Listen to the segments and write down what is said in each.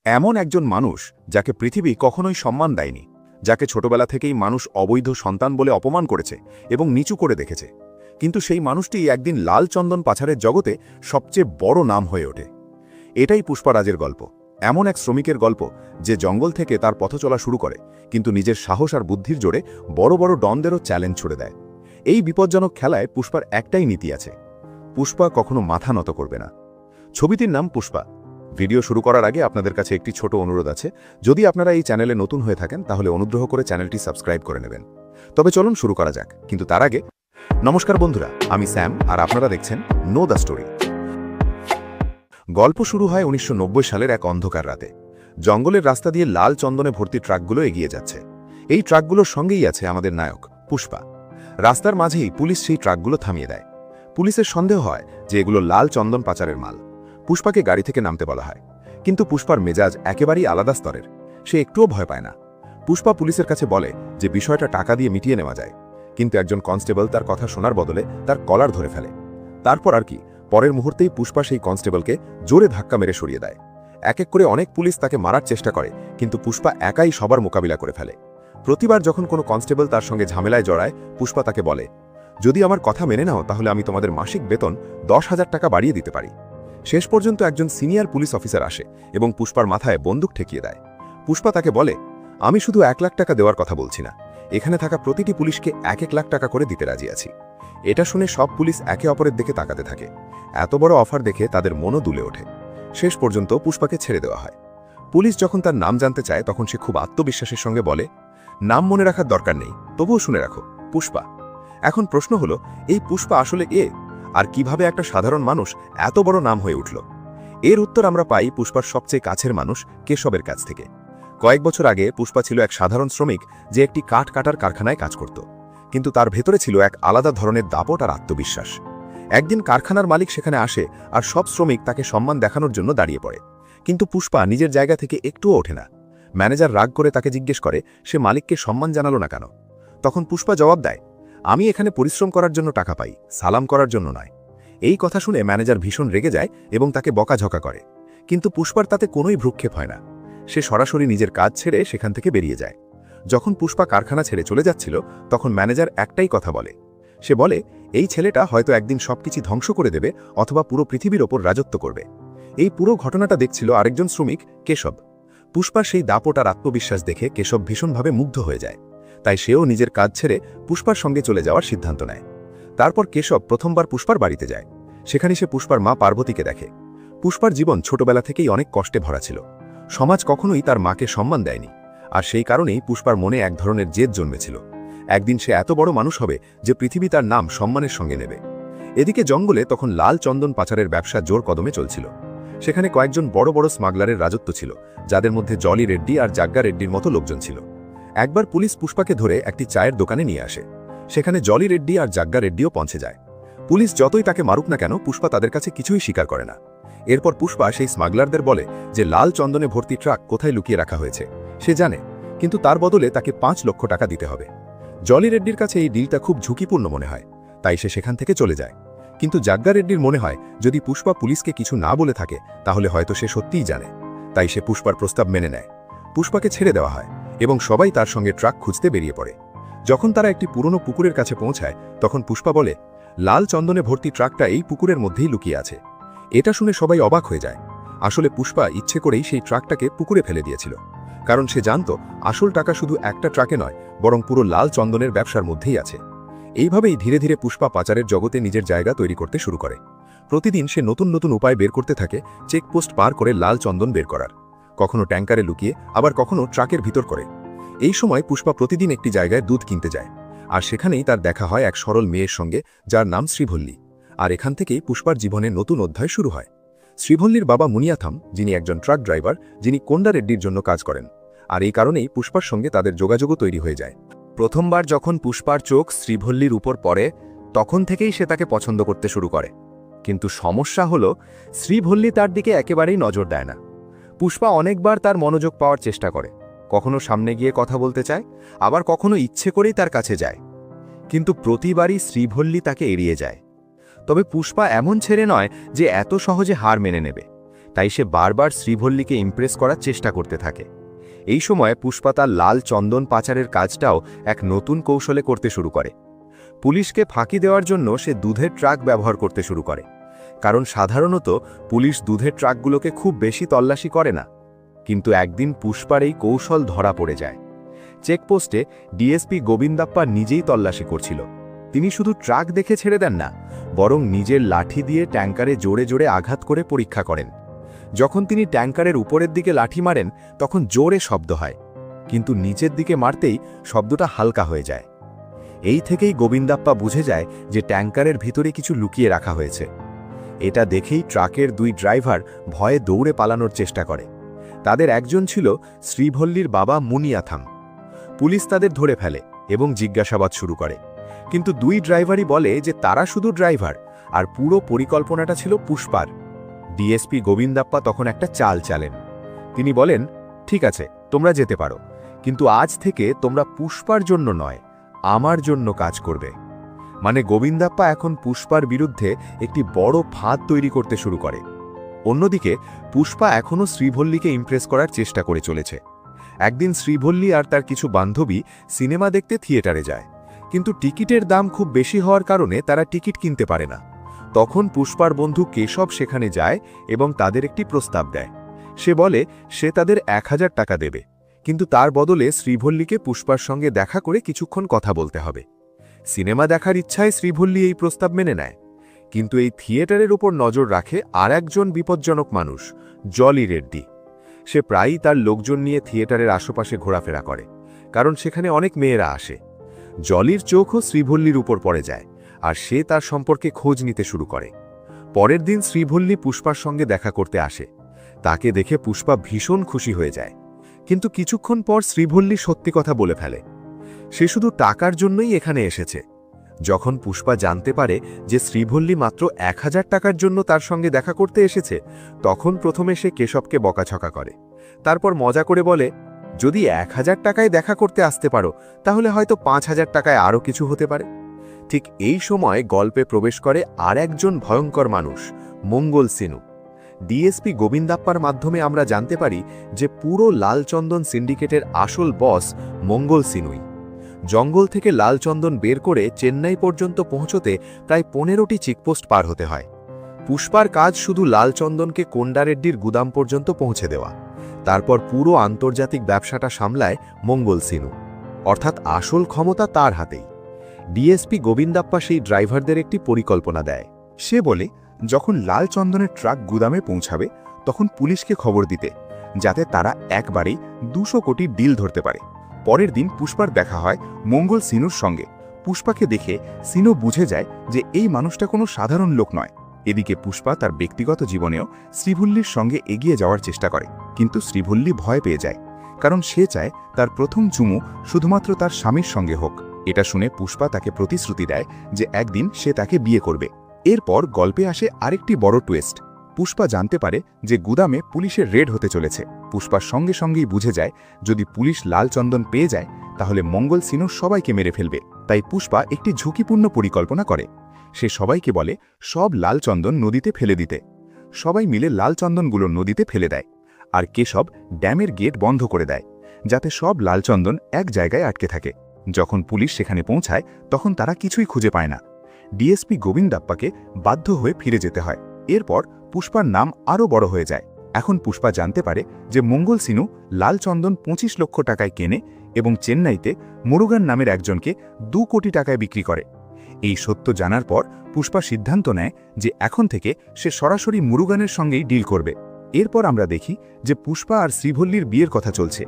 এমন একজন মানুষ যাকে পৃথিবী কখনোই সম্মান দেয়নি, যাকে ছোটবেলা থেকেই মানুষ অবৈধ সন্তান বলে অপমান করেছে এবং নিচু করে দেখেছে, কিন্তু সেই মানুষটি একদিন লাল চন্দন পাচারের জগতে সবচেয়ে বড় নাম হয়ে ওঠে। এটাই পুষ্পারাজের গল্প। এমন এক শ্রমিকের গল্প যে জঙ্গল থেকে তার পথ চলা শুরু করে, কিন্তু নিজের সাহস আর বুদ্ধির জোরে বড় বড় ডনদেরও চ্যালেঞ্জ ছুড়ে দেয়। এই বিপজ্জনক খেলায় পুষ্পার একটাই নীতি আছে: পুষ্পা কখনো মাথা নত করবে না। ছবিটির নাম পুষ্পা। ভিডিও শুরু করার আগে আপনাদের কাছে একটি ছোট অনুরোধ আছে। যদি আপনারা এই চ্যানেলে নতুন হয়ে থাকেন তাহলে অনুগ্রহ করে চ্যানেলটি সাবস্ক্রাইব করে নেবেন। তবে চলুন শুরু করা যাক, কিন্তু তার আগে নমস্কার বন্ধুরা, আমি স্যাম আর আপনারা দেখছেন নো দ্য স্টোরি। গল্প শুরু হয় 1990 সালের এক অন্ধকার রাতে। জঙ্গলের রাস্তা দিয়ে লাল চন্দনে ভর্তি ট্রাকগুলো এগিয়ে যাচ্ছে। এই ট্রাকগুলোর সঙ্গেই আছে আমাদের নায়ক পুষ্পা। রাস্তার মাঝেই পুলিশ সেই ট্রাকগুলো থামিয়ে দেয়। পুলিশের সন্দেহ হয় যে এগুলো লাল চন্দন পাচারের মাল। পুষ্পাকে গাড়ি থেকে নামতে বলা হয়, কিন্তু পুষ্পার মেজাজ একেবারেই আলাদা স্তরের। সে একটুও ভয় পায় না। পুষ্পা পুলিশের কাছে বলে যে বিষয়টা টাকা দিয়ে মিটিয়ে নেওয়া যায়, কিন্তু একজন কনস্টেবল তার কথা শোনার বদলে তার কলার ধরে ফেলে। তারপর আর কি, পরের মুহূর্তেই পুষ্পা সেই কনস্টেবলকে জোরে ধাক্কা মেরে সরিয়ে দেয়। এক এক করে অনেক পুলিশ তাকে মারার চেষ্টা করে, কিন্তু পুষ্পা একাই সবার মোকাবিলা করে ফেলে। প্রতিবার যখন কোনো কনস্টেবল তার সঙ্গে ঝামেলায় জড়ায়, পুষ্পা তাকে বলে, যদি আমার কথা মেনে নাও তাহলে আমি তোমাদের মাসিক বেতন 10,000 টাকা বাড়িয়ে দিতে পারি। শেষ পর্যন্ত একজন সিনিয়র পুলিশ অফিসার আসে এবং পুষ্পার মাথায় বন্দুক ঠেকিয়ে দেয়। পুষ্পা তাকে বলে, আমি শুধু 1 লাখ টাকা দেওয়ার কথা বলছি না, এখানে থাকা প্রতিটি পুলিশকে 1-1 লাখ টাকা করে দিতে রাজি আছি। এটা শুনে সব পুলিশ একে অপরের দিকে তাকাতে থাকে। এত বড় অফার দেখে তাদের মনও দুলে ওঠে। শেষ পর্যন্ত পুষ্পাকে ছেড়ে দেওয়া হয়। পুলিশ যখন তার নাম জানতে চায় তখন সে খুব আত্মবিশ্বাসের সঙ্গে বলে, নাম মনে রাখার দরকার নেই, তবুও শুনে রাখো, পুষ্পা। এখন প্রশ্ন হলো, এই পুষ্পা আসলে কে, আর কিভাবে একটা সাধারণ মানুষ এত বড় নাম হয়ে উঠল? এর উত্তর আমরা পাই পুষ্পার সবচেয়ে কাছের মানুষ কেশবের কাছ থেকে। কয়েক বছর আগে পুষ্পা ছিল এক সাধারণ শ্রমিক যে একটি কাঠ কাটার কারখানায় কাজ করত, কিন্তু তার ভেতরে ছিল এক আলাদা ধরনের দাপট আর আত্মবিশ্বাস। একদিন কারখানার মালিক সেখানে আসে আর সব শ্রমিক তাকে সম্মান দেখানোর জন্য দাঁড়িয়ে পড়ে, কিন্তু পুষ্পা নিজের জায়গা থেকে একটুও ওঠে না। ম্যানেজার রাগ করে তাকে জিজ্ঞেস করে সে মালিককে সম্মান জানালো না কেন। তখন পুষ্পা জবাব দেয়, আমি এখানে পরিশ্রম করার জন্য টাকা পাই, সালাম করার জন্য নয়। এই কথা শুনে ম্যানেজার ভীষণ রেগে যায় এবং তাকে বকাঝকা করে, কিন্তু পুষ্পার তাতে কোনোই ভ্রুক্ষেপ হয় না। সে সরাসরি নিজের কাজ ছেড়ে সেখান থেকে বেরিয়ে যায়। যখন পুষ্পা কারখানা ছেড়ে চলে যাচ্ছিল তখন ম্যানেজার একটাই কথা বলে। সে বলে, এই ছেলেটা হয়তো একদিন সবকিছু ধ্বংস করে দেবে অথবা পুরো পৃথিবীর ওপর রাজত্ব করবে। এই পুরো ঘটনাটা দেখছিল আরেকজন শ্রমিক, কেশব। পুষ্পার সেই দাপট আর আত্মবিশ্বাস দেখে কেশব ভীষণভাবে মুগ্ধ হয়ে যায়। তাই সেও নিজের কাজ ছেড়ে পুষ্পার সঙ্গে চলে যাওয়ার সিদ্ধান্ত নেয়। তারপর কেশব প্রথমবার পুষ্পার বাড়িতে যায়। সেখানে সে পুষ্পার মা পার্বতীকে দেখে। পুষ্পার জীবন ছোটবেলা থেকেই অনেক কষ্টে ভরা ছিল। সমাজ কখনোই তার মাকে সম্মান দেয়নি, আর সেই কারণেই পুষ্পার মনে এক ধরনের জেদ জন্মেছিল। একদিন সে এত বড় মানুষ হবে যে পৃথিবী তার নাম সম্মানের সঙ্গে নেবে। এদিকে জঙ্গলে তখন লাল চন্দন পাচারের ব্যবসা জোর কদমে চলছিল। সেখানে কয়েকজন বড় বড় স্মাগলারের রাজত্ব ছিল, যাদের মধ্যে জলি রেড্ডি আর জাগ্গা রেড্ডির মতো লোকজন ছিল। একবার পুলিশ পুষ্পাকে ধরে একটি চায়ের দোকানে নিয়ে আসে। সেখানে জলি রেড্ডি আর জাগ্গা রেড্ডিও পৌঁছে যায়। পুলিশ যতই তাকে মারুক না কেন, পুষ্পা তাদের কাছে কিছুই স্বীকার করে না। এরপর পুষ্পা সেই স্মাগলারদের বলে যে লাল চন্দনে ভর্তি ট্রাক কোথায় লুকিয়ে রাখা হয়েছে সে জানে, কিন্তু তার বদলে তাকে 5 লক্ষ টাকা দিতে হবে। জলি রেড্ডির কাছে এই ডিলটা খুব ঝুঁকিপূর্ণ মনে হয়, তাই সে সেখান থেকে চলে যায়। কিন্তু জাগ্গা রেড্ডির মনে হয় যদি পুষ্পা পুলিশকে কিছু না বলে থাকে তাহলে হয়তো সে সত্যিই জানে। তাই সে পুষ্পার প্রস্তাব মেনে নেয়। পুষ্পাকে ছেড়ে দেওয়া হয় এবং সবাই তার সঙ্গে ট্রাক খুঁজতে বেরিয়ে পড়ে। যখন তারা একটি পুরনো পুকুরের কাছে পৌঁছায় তখন পুষ্পা বলে, লাল চন্দনে ভর্তি ট্রাকটা এই পুকুরের মধ্যেই লুকিয়ে আছে। এটা শুনে সবাই অবাক হয়ে যায়। আসলে পুষ্পা ইচ্ছে করেই সেই ট্রাকটাকে পুকুরে ফেলে দিয়েছিল, কারণ সে জানত আসল টাকা শুধু একটা ট্রাকে নয়, বরং পুরো লাল চন্দনের ব্যবসার মধ্যেই আছে। এইভাবেই ধীরে ধীরে পুষ্পা পাচারের জগতে নিজের জায়গা তৈরি করতে শুরু করে। প্রতিদিন সে নতুন নতুন উপায় বের করতে থাকে চেকপোস্ট পার করে লাল চন্দন বের করার, কখনো ট্যাঙ্কারে লুকিয়ে, আবার কখনো ট্রাকের ভিতর করে। এই সময় পুষ্পা প্রতিদিন একটি জায়গায় দুধ কিনতে যায়, আর সেখানেই তার দেখা হয় এক সরল মেয়ের সঙ্গে যার নাম শ্রীভল্লী। আর এখান থেকেই পুষ্পার জীবনে নতুন অধ্যায় শুরু হয়। শ্রীভল্লীর বাবা মুনিয়াথাম, যিনি একজন ট্রাক ড্রাইভার, যিনি কোন্ডা রেড্ডির জন্য কাজ করেন, আর এই কারণেই পুষ্পার সঙ্গে তাদের যোগাযোগও তৈরি হয়ে যায়। প্রথমবার যখন পুষ্পার চোখ শ্রীভল্লীর উপর পড়ে তখন থেকেই সে তাকে পছন্দ করতে শুরু করে। কিন্তু সমস্যা হলো, শ্রীভল্লী তার দিকে একেবারেই নজর দেয় না। পুষ্পা অনেকবার তার মনোযোগ পাওয়ার চেষ্টা করে, কখনো সামনে গিয়ে কথা বলতে চায়, আবার কখনো ইচ্ছে করেই তার কাছে যায়, কিন্তু প্রতিবারই শ্রীভল্লী তাকে এড়িয়ে যায়। তবে পুষ্পা এমন ছেলে নয় যে এত সহজে হার মেনে নেবে। তাই সে বারবার শ্রীভল্লীকে ইমপ্রেস করার চেষ্টা করতে থাকে। এই সময় পুষ্পা তার লাল চন্দন পাচারের কাজটাও এক নতুন কৌশলে করতে শুরু করে। পুলিশকে ফাঁকি দেওয়ার জন্য সে দুধের ট্রাক ব্যবহার করতে শুরু করে, কারণ সাধারণত পুলিশ দুধের ট্রাকগুলোকে খুব বেশি তল্লাশি করে না। কিন্তু একদিন পুষ্পার এই কৌশল ধরা পড়ে যায়। চেকপোস্টে ডিএসপি গোবিন্দাপ্পা নিজেই তল্লাশি করছিল। তিনি শুধু ট্রাক দেখে ছেড়ে দেন না, বরং নিজের লাঠি দিয়ে ট্যাঙ্কারে জোরে জোরে আঘাত করে পরীক্ষা করেন। যখন তিনি ট্যাঙ্কারের উপরের দিকে লাঠি মারেন তখন জোরে শব্দ হয়, কিন্তু নিচের দিকে মারতেই শব্দটা হালকা হয়ে যায়। এই থেকেই গোবিন্দাপ্পা বুঝে যায় যে ট্যাঙ্কারের ভিতরে কিছু লুকিয়ে রাখা হয়েছে। এটা দেখেই ট্রাকের দুই ড্রাইভার ভয়ে দৌড়ে পালানোর চেষ্টা করে। তাদের একজন ছিল শ্রীভল্লীর বাবা মুনিয়াথাম। পুলিশ তাদের ধরে ফেলে এবং জিজ্ঞাসাবাদ শুরু করে, কিন্তু দুই ড্রাইভারই বলে যে তারা শুধু ড্রাইভার আর পুরো পরিকল্পনাটা ছিল পুষ্পার। ডিএসপি গোবিন্দাপ্পা তখন একটা চাল চালেন। তিনি বলেন, ঠিক আছে, তোমরা যেতে পারো, কিন্তু আজ থেকে তোমরা পুষ্পার জন্য নয়, আমার জন্য কাজ করবে। মানে গোবিন্দাপ্পা এখন পুষ্পার বিরুদ্ধে একটি বড় ফাঁদ তৈরি করতে শুরু করে। অন্যদিকে পুষ্পা এখনও শ্রীভল্লীকে ইমপ্রেস করার চেষ্টা করে চলেছে। একদিন শ্রীভল্লী আর তার কিছু বান্ধবী সিনেমা দেখতে থিয়েটারে যায়, কিন্তু টিকিটের দাম খুব বেশি হওয়ার কারণে তারা টিকিট কিনতে পারে না। তখন পুষ্পার বন্ধু কেশব সেখানে যায় এবং তাদের একটি প্রস্তাব দেয়। সে বলে সে তাদের 1000 টাকা দেবে, কিন্তু তার বদলে শ্রীভল্লীকে পুষ্পার সঙ্গে দেখা করে কিছুক্ষণ কথা বলতে হবে। সিনেমা দেখার ইচ্ছায় শ্রীভল্লী এই প্রস্তাব মেনে নেয়, কিন্তু এই থিয়েটারের উপর নজর রাখে আর একজন বিপজ্জনক মানুষ, জলি রেড্ডি। সে প্রায়ই তার লোকজন নিয়ে থিয়েটারের আশেপাশে ঘোরাফেরা করে, কারণ সেখানে অনেক মেয়েরা আসে। জলির চোখও শ্রীভল্লীর উপর পড়ে যায়, আর সে তার সম্পর্কে খোঁজ নিতে শুরু করে। পরের দিন শ্রীভল্লী পুষ্পার সঙ্গে দেখা করতে আসে। তাকে দেখে পুষ্পা ভীষণ খুশি হয়ে যায়, কিন্তু কিছুক্ষণ পর শ্রীভল্লী সত্যি কথা বলে ফেলে। সে শুধু টাকার জন্যই এখানে এসেছে। যখন পুষ্পা জানতে পারে যে শ্রীভল্লী মাত্র 1000 টাকার জন্য তার সঙ্গে দেখা করতে এসেছে, তখন প্রথমে সে কেশবকে বকাছকা করে। তারপর মজা করে বলে, যদি 1000 টাকায় দেখা করতে আসতে পারো তাহলে হয়তো 5000 টাকায় আরও কিছু হতে পারে। ঠিক এই সময় গল্পে প্রবেশ করে আর একজন ভয়ঙ্কর মানুষ, মঙ্গল সিনু। ডিএসপি গোবিন্দাপ্পার মাধ্যমে আমরা জানতে পারি যে পুরো লালচন্দন সিন্ডিকেটের আসল বস মঙ্গল সিনুই। জঙ্গল থেকে লালচন্দন বের করে চেন্নাই পর্যন্ত পৌঁছতে প্রায় 15টি চেকপোস্ট পার হতে হয়। পুষ্পার কাজ শুধু লালচন্দনকে কোন্ডারেড্ডির গুদাম পর্যন্ত পৌঁছে দেওয়া। তারপর পুরো আন্তর্জাতিক ব্যবসাটা সামলায় মঙ্গল সিনু, অর্থাৎ আসল ক্ষমতা তার হাতেই। ডিএসপি গোবিন্দাপ্পা সেই ড্রাইভারদের একটি পরিকল্পনা দেয়। সে বলে যখন লাল চন্দনের ট্রাক গুদামে পৌঁছাবে তখন পুলিশকে খবর দিতে, যাতে তারা একবারেই 200 কোটি ডিল ধরতে পারে। পরের দিন পুষ্পার দেখা হয় মঙ্গল সিনুর সঙ্গে। পুষ্পাকে দেখে সিনু বুঝে যায় যে এই মানুষটা কোনো সাধারণ লোক নয়। এদিকে পুষ্পা তার ব্যক্তিগত জীবনেও শ্রীভল্লীর সঙ্গে এগিয়ে যাওয়ার চেষ্টা করে, কিন্তু শ্রীভল্লী ভয় পেয়ে যায়, কারণ সে চায় তার প্রথম চুমু শুধুমাত্র তার স্বামীর সঙ্গে হোক। এটা শুনে পুষ্পা তাকে প্রতিশ্রুতি দেয় যে একদিন সে তাকে বিয়ে করবে। এরপর গল্পে আসে আরেকটি বড় টুইস্ট। পুষ্পা জানতে পারে যে গুদামে পুলিশের রেড হতে চলেছে। পুষ্পার সঙ্গে সঙ্গেই বুঝে যায় যদি পুলিশ লাল চন্দন পেয়ে যায় তাহলে মঙ্গল সিনু সবাইকে মেরে ফেলবে। তাই পুষ্পা একটি ঝুঁকিপূর্ণ পরিকল্পনা করে। সে সবাইকে বলে সব লাল চন্দন নদীতে ফেলে দিতে। সবাই মিলে লাল চন্দনগুলো নদীতে ফেলে দেয়, আর কেশব ড্যামের গেট বন্ধ করে দেয়, যাতে সব লাল চন্দন এক জায়গায় আটকে থাকে। যখন পুলিশ সেখানে পৌঁছায় তখন তারা কিছুই খুঁজে পায় না। ডিএসপি গোবিন্দাপ্পাকে বাধ্য হয়ে ফিরে যেতে হয়। এরপর পুষ্পার নাম আরও বড় হয়ে যায়। এখন পুষ্পা জানতে পারে যে মঙ্গল সিনু লাল চন্দন 25 লক্ষ টাকায় কেনে এবং চেন্নাইতে মুরুগান নামের একজনকে 2 কোটি টাকায় বিক্রি করে। এই সত্য জানার পর পুষ্পা সিদ্ধান্ত নেয় যে এখন থেকে সে সরাসরি মুরুগানের সঙ্গেই ডিল করবে। এরপর আমরা দেখি যে পুষ্পা আর শ্রীভল্লীর বিয়ের কথা চলছে,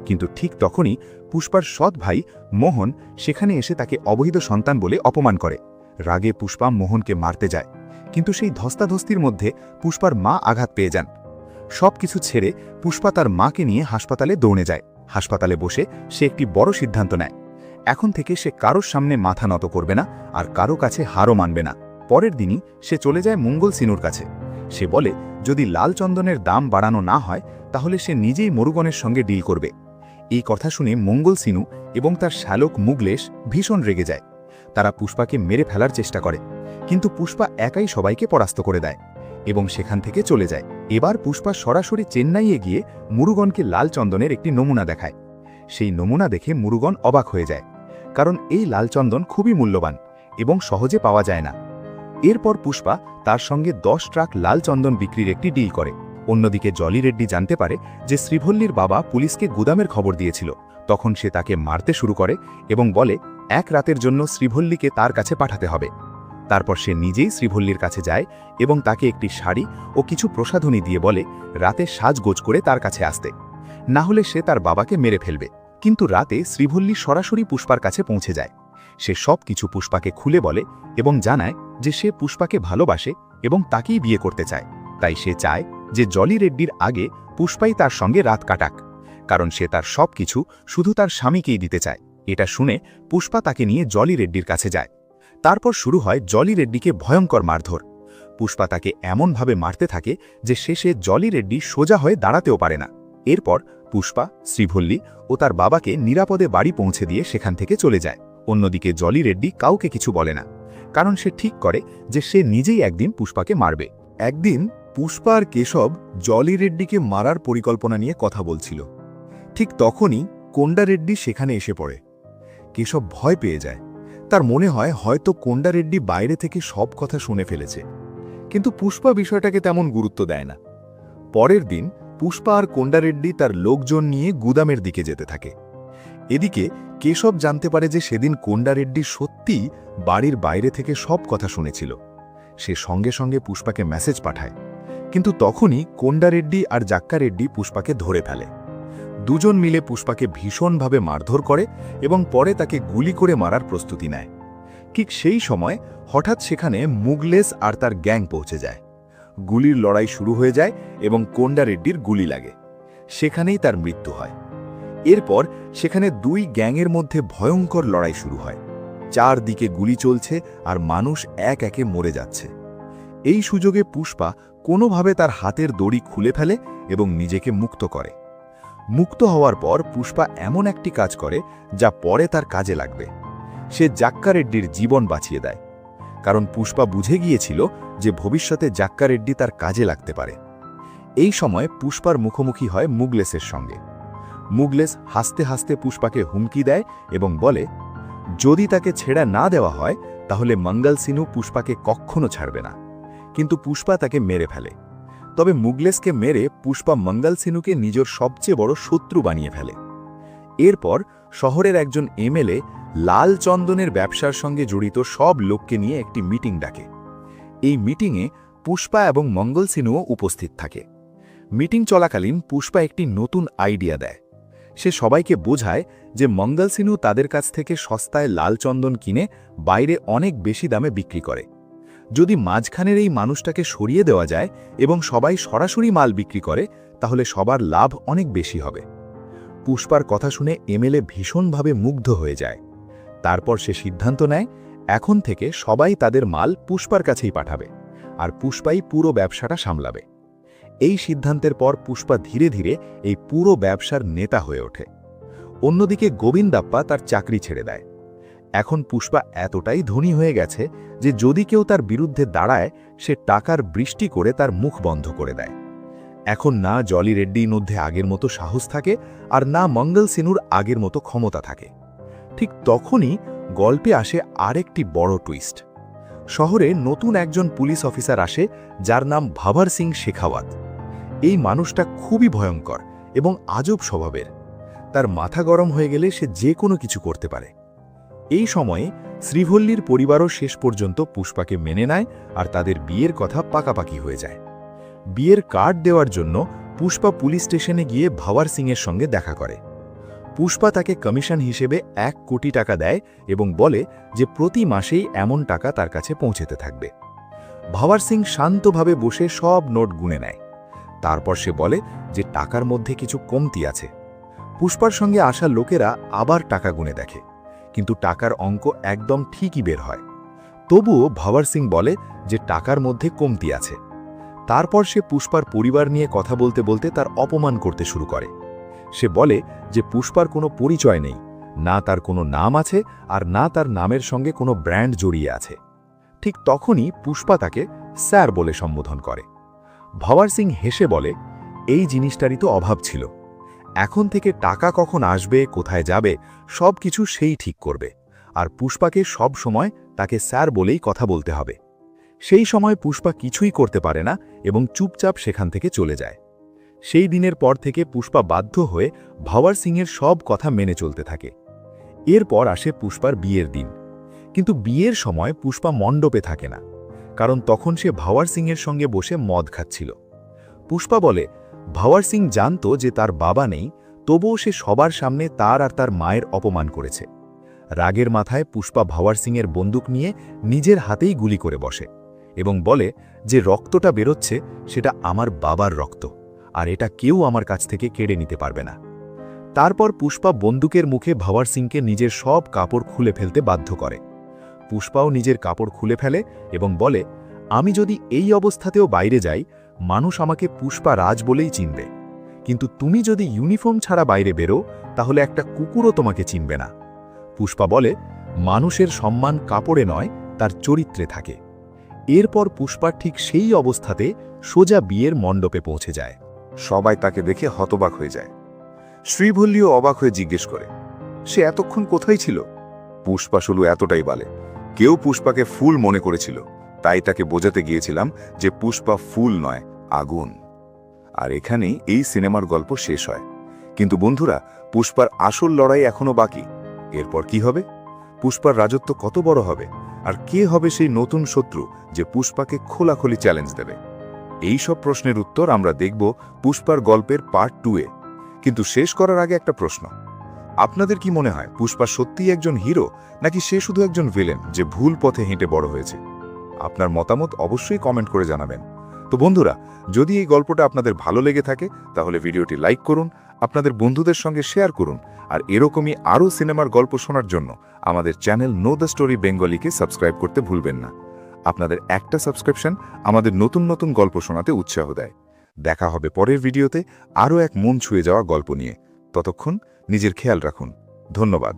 কিন্তু ঠিক তখনই পুষ্পার সৎ ভাই মোহন সেখানে এসে তাকে অবৈধ সন্তান বলে অপমান করে। রাগে পুষ্পা মোহনকে মারতে যায়, কিন্তু সেই ধস্তাধস্তির মধ্যে পুষ্পার মা আঘাত পেয়ে যান। সব কিছু ছেড়ে পুষ্পা তার মাকে নিয়ে হাসপাতালে দৌড়ে যায়। হাসপাতালে বসে সে একটি বড় সিদ্ধান্ত নেয়। এখন থেকে সে কারোর সামনে মাথা নত করবে না, আর কারো কাছে হারও মানবে না। পরের দিনই সে চলে যায় মঙ্গল সিনুর কাছে। সে বলে যদি লাল চন্দনের দাম বাড়ানো না হয় তাহলে সে নিজেই মুরুগনের সঙ্গে ডিল করবে। এই কথা শুনে মঙ্গল সিনু এবং তার শ্যালক মুগলেশ ভীষণ রেগে যায়। তারা পুষ্পাকে মেরে ফেলার চেষ্টা করে, কিন্তু পুষ্পা একাই সবাইকে পরাস্ত করে দেয় এবং সেখান থেকে চলে যায়। এবার পুষ্পা সরাসরি চেন্নাইয়ে গিয়ে মুরুগনকে লাল চন্দনের একটি নমুনা দেখায়। সেই নমুনা দেখে মুরুগন অবাক হয়ে যায়, কারণ এই লাল চন্দন খুবই মূল্যবান এবং সহজে পাওয়া যায় না। এরপর পুষ্পা তার সঙ্গে 10 ট্রাক লাল চন্দন বিক্রির একটি ডিল করে। অন্যদিকে জলি রেড্ডি জানতে পারে যে শ্রীভল্লির বাবা পুলিশকে গুদামের খবর দিয়েছিল। তখন সে তাকে মারতে শুরু করে এবং বলে 1 রাতের জন্য শ্রীভল্লিকে তার কাছে পাঠাতে হবে। তারপর সে নিজেই শ্রীভল্লির কাছে যায় এবং তাকে একটি শাড়ি ও কিছু প্রসাধনী দিয়ে বলে রাতে সাজগোজ করে তার কাছে আসতে, না হলে সে তার বাবাকে মেরে ফেলবে। কিন্তু রাতে শ্রীভল্লি সরাসরি পুষ্পার কাছে পৌঁছে যায়। সে সব কিছু পুষ্পাকে খুলে বলে এবং জানায় যে সে পুষ্পাকে ভালোবাসে এবং তাকেই বিয়ে করতে চায়। তাই সে চায় যে জলি রেড্ডির আগে পুষ্পাই তার সঙ্গে রাত কাটাক, কারণ সে তার সব কিছু শুধু তার স্বামীকেই দিতে চায়। এটা শুনে পুষ্পা তাকে নিয়ে জলি রেড্ডির কাছে যায়। তারপর শুরু হয় জলি রেড্ডিকে ভয়ঙ্কর মারধর। পুষ্পা তাকে এমনভাবে মারতে থাকে যে শেষে জলি রেড্ডি সোজা হয়ে দাঁড়াতেও পারে না। এরপর পুষ্পা, শ্রীভল্লি ও তার বাবাকে নিরাপদে বাড়ি পৌঁছে দিয়ে সেখান থেকে চলে যায়। অন্যদিকে জলি রেড্ডি কাউকে কিছু বলে না, কারণ সে ঠিক করে যে সে নিজেই একদিন পুষ্পাকে মারবে। একদিন পুষ্পা আর কেশব জলি রেড্ডিকে মারার পরিকল্পনা নিয়ে কথা বলছিল। ঠিক তখনই কোন্ডা রেড্ডি সেখানে এসে পড়ে। কেশব ভয় পেয়ে যায়। তার মনে হয় হয়তো কোন্ডা রেড্ডি বাইরে থেকে সব কথা শুনে ফেলেছে, কিন্তু পুষ্পা বিষয়টাকে তেমন গুরুত্ব দেয় না। পরের দিন পুষ্পা আর কোন্ডা রেড্ডি তার লোকজন নিয়ে গুদামের দিকে যেতে থাকে। এদিকে কেশব জানতে পারে যে সেদিন কোন্ডা রেড্ডি সত্যিই বাড়ির বাইরে থেকে সব কথা শুনেছিল। সে সঙ্গে সঙ্গে পুষ্পাকে মেসেজ পাঠায়, কিন্তু তখনই কোন্ডা রেড্ডি আর জাক্কা রেড্ডি পুষ্পাকে ধরে ফেলে। দুজন মিলে পুষ্পাকে ভীষণভাবে মারধর করে এবং পরে তাকে গুলি করে মারার প্রস্তুতি নেয়। ঠিক সেই সময় হঠাৎ সেখানে মুগলেস আর তার গ্যাং পৌঁছে যায়। গুলির লড়াই শুরু হয়ে যায় এবং কোন্ডা রেড্ডির গুলি লাগে। সেখানেই তার মৃত্যু হয়। এরপর সেখানে 2 গ্যাংয়ের মধ্যে ভয়ঙ্কর লড়াই শুরু হয়। চারদিকে গুলি চলছে আর মানুষ এক একে মরে যাচ্ছে। এই সুযোগে পুষ্পা কোনোভাবে তার হাতের দড়ি খুলে ফেলে এবং নিজেকে মুক্ত করে। মুক্ত হওয়ার পর পুষ্পা এমন একটি কাজ করে যা পরে তার কাজে লাগবে। সে জাক্কা রেড্ডির জীবন বাঁচিয়ে দেয়, কারণ পুষ্পা বুঝে গিয়েছিল যে ভবিষ্যতে জাক্কা রেড্ডি তার কাজে লাগতে পারে। এই সময় পুষ্পার মুখোমুখি হয় মুগলেসের সঙ্গে। মুগলেস হাসতে হাসতে পুষ্পাকে হুমকি দেয় এবং বলে যদি তাকে ছেড়া না দেওয়া হয় তাহলে মঙ্গল সিনু পুষ্পাকে কখনো ছাড়বে না। কিন্তু পুষ্পা তাকে মেরে ফেলে। তবে মুগলেসকে মেরে পুষ্পা মঙ্গল সিনুকে নিজের সবচেয়ে বড় শত্রু বানিয়ে ফেলে। এরপর শহরের একজন এমএলএ লাল চন্দনের ব্যবসার সঙ্গে জড়িত সব লোককে নিয়ে একটি মিটিং ডাকে। এই মিটিংয়ে পুষ্পা এবং মঙ্গল সিনুও উপস্থিত থাকে। মিটিং চলাকালীন পুষ্পা একটি নতুন আইডিয়া দেয়। সে সবাইকে বোঝায় যে মঙ্গল সিনু তাদের কাছ থেকে সস্তায় লাল চন্দন কিনে বাইরে অনেক বেশি দামে বিক্রি করে। যদি মাঝখানের এই মানুষটাকে সরিয়ে দেওয়া যায় এবং সবাই সরাসরি মাল বিক্রি করে তাহলে সবার লাভ অনেক বেশি হবে। পুষ্পার কথা শুনে এমএলএ ভীষণভাবে মুগ্ধ হয়ে যায়। তারপর সে সিদ্ধান্ত নেয় এখন থেকে সবাই তাদের মাল পুষ্পার কাছেই পাঠাবে আর পুষ্পাই পুরো ব্যবসাটা সামলাবে। এই সিদ্ধান্তের পর পুষ্পা ধীরে ধীরে এই পুরো ব্যবসার নেতা হয়ে ওঠে। অন্যদিকে গোবিন্দাপ্পা তার চাকরি ছেড়ে দেয়। এখন পুষ্পা এতটাই ধনী হয়ে গেছে যে যদি কেউ তার বিরুদ্ধে দাঁড়ায় সে টাকার বৃষ্টি করে তার মুখ বন্ধ করে দেয়। এখন না জলি রেড্ডির মধ্যে আগের মতো সাহস থাকে আর না মঙ্গল সিনুর আগের মতো ক্ষমতা থাকে। ঠিক তখনই গল্পে আসে আরেকটি বড় টুইস্ট। শহরে নতুন একজন পুলিশ অফিসার আসে যার নাম ভাবার সিং শেখাওয়াত। এই মানুষটা খুবই ভয়ঙ্কর এবং আজব স্বভাবের। তার মাথা গরম হয়ে গেলে সে যে কোনো কিছু করতে পারে। এই সময়ে শ্রীভল্লির পরিবারও শেষ পর্যন্ত পুষ্পাকে মেনে নেয় আর তাদের বিয়ের কথা পাকাপাকি হয়ে যায়। বিয়ের কার্ড দেওয়ার জন্য পুষ্পা পুলিশ স্টেশনে গিয়ে ভাবার সিংয়ের সঙ্গে দেখা করে। পুষ্পা তাকে কমিশন হিসেবে 1 কোটি টাকা দেয় এবং বলে যে প্রতি মাসেই এমন টাকা তার কাছে পৌঁছতে থাকবে। ভাবার সিং শান্তভাবে বসে সব নোট গুনে নেয়। তারপর সে বলে যে টাকার মধ্যে কিছু কমতি আছে। পুষ্পার সঙ্গে আসা লোকেরা আবার টাকা গুনে দেখে, কিন্তু টাকার অঙ্ক একদম ঠিকই বের হয়। তবুও ভাবার সিং বলে যে টাকার মধ্যে কমতি আছে। তারপর সে পুষ্পার পরিবার নিয়ে কথা বলতে বলতে তার অপমান করতে শুরু করে। সে বলে যে পুষ্পার কোনো পরিচয় নেই, না তার কোনো নাম আছে আর না তার নামের সঙ্গে কোনো ব্র্যান্ড জড়িয়ে আছে। ঠিক তখনই পুষ্পা তাকে স্যার বলে সম্বোধন করে। ভাওয়ার সিং হেসে বলে, এই জিনিসটারই তো অভাব ছিল। এখন থেকে টাকা কখন আসবে, কোথায় যাবে, সব কিছু সেই ঠিক করবে। আর পুষ্পাকে সব সময় তাকে স্যার বলেই কথা বলতে হবে। সেই সময় পুষ্পা কিছুই করতে পারে না এবং চুপচাপ সেখান থেকে চলে যায়। সেই দিনের পর থেকে পুষ্পা বাধ্য হয়ে ভাওয়ার সিংয়ের সব কথা মেনে চলতে থাকে। এরপর আসে পুষ্পার বিয়ের দিন। কিন্তু বিয়ের সময় পুষ্পা মণ্ডপে থাকে না, কারণ তখন সে ভাওয়ার সিংয়ের সঙ্গে বসে মদ খাচ্ছিল। পুষ্পা বলে, ভাওয়ার সিং জানত যে তার বাবা নেই, তবুও সে সবার সামনে তার আর তার মায়ের অপমান করেছে। রাগের মাথায় পুষ্পা ভাওয়ার সিংয়ের বন্দুক নিয়ে নিজের হাতেই গুলি করে বসে এবং বলে যে রক্তটা বেরোচ্ছে সেটা আমার বাবার রক্ত, আর এটা কেউ আমার কাছ থেকে কেড়ে নিতে পারবে না। তারপর পুষ্পা বন্দুকের মুখে ভাওয়ার সিংকে নিজের সব কাপড় খুলে ফেলতে বাধ্য করে। পুষ্পাও নিজের কাপড় খুলে ফেলে এবং বলে, আমি যদি এই অবস্থাতেও বাইরে যাই, মানুষ আমাকে পুষ্পা রাজ বলেই চিনবে, কিন্তু তুমি যদি ইউনিফর্ম ছাড়া বাইরে বেরো, তাহলে একটা কুকুরও তোমাকে চিনবে না। পুষ্পা বলে, মানুষের সম্মান কাপড়ে নয়, তার চরিত্রে থাকে। এরপর পুষ্পা ঠিক সেই অবস্থাতে সোজা বিয়ের মণ্ডপে পৌঁছে যায়। সবাই তাকে দেখে হতবাক হয়ে যায়। শ্রীভল্লীও অবাক হয়ে জিজ্ঞেস করে, সে এতক্ষণ কোথায় ছিল? পুষ্পা শুধু এতটাই বলে, কেউ পুষ্পাকে ফুল মনে করেছিল, তাই তাকে বোঝাতে গিয়েছিলাম যে পুষ্পা ফুল নয়, আগুন। আর এখানেই এই সিনেমার গল্প শেষ হয়। কিন্তু বন্ধুরা, পুষ্পার আসল লড়াই এখনো বাকি। এরপর কি হবে? পুষ্পার রাজত্ব কত বড় হবে? আর কে হবে সেই নতুন শত্রু যে পুষ্পাকে খোলাখুলি চ্যালেঞ্জ দেবে? এই সব প্রশ্নের উত্তর আমরা দেখব পুষ্পার গল্পের পার্ট 2-এ। কিন্তু শেষ করার আগে একটা প্রশ্ন, আপনাদের কি মনে হয় পুষ্পা সত্যিই একজন হিরো, নাকি সে শুধু একজন ভিলেন যে ভুল পথে হেঁটে বড় হয়েছে? আপনার মতামত অবশ্যই কমেন্ট করে জানাবেন। তো বন্ধুরা, যদি এই গল্পটা আপনাদের ভালো লেগে থাকে তাহলে ভিডিওটি লাইক করুন, আপনাদের বন্ধুদের সঙ্গে শেয়ার করুন, আর এরকমই আরও সিনেমার গল্প শোনার জন্য আমাদের চ্যানেল নো দ্য স্টোরি বেঙ্গলিকে সাবস্ক্রাইব করতে ভুলবেন না। আপনাদের একটা সাবস্ক্রিপশন আমাদের নতুন নতুন গল্প শোনাতে উৎসাহ দেয়। দেখা হবে পরের ভিডিওতে আরও এক মন ছুঁয়ে যাওয়া গল্প নিয়ে। ততক্ষণ নিজের খেয়াল রাখুন। ধন্যবাদ।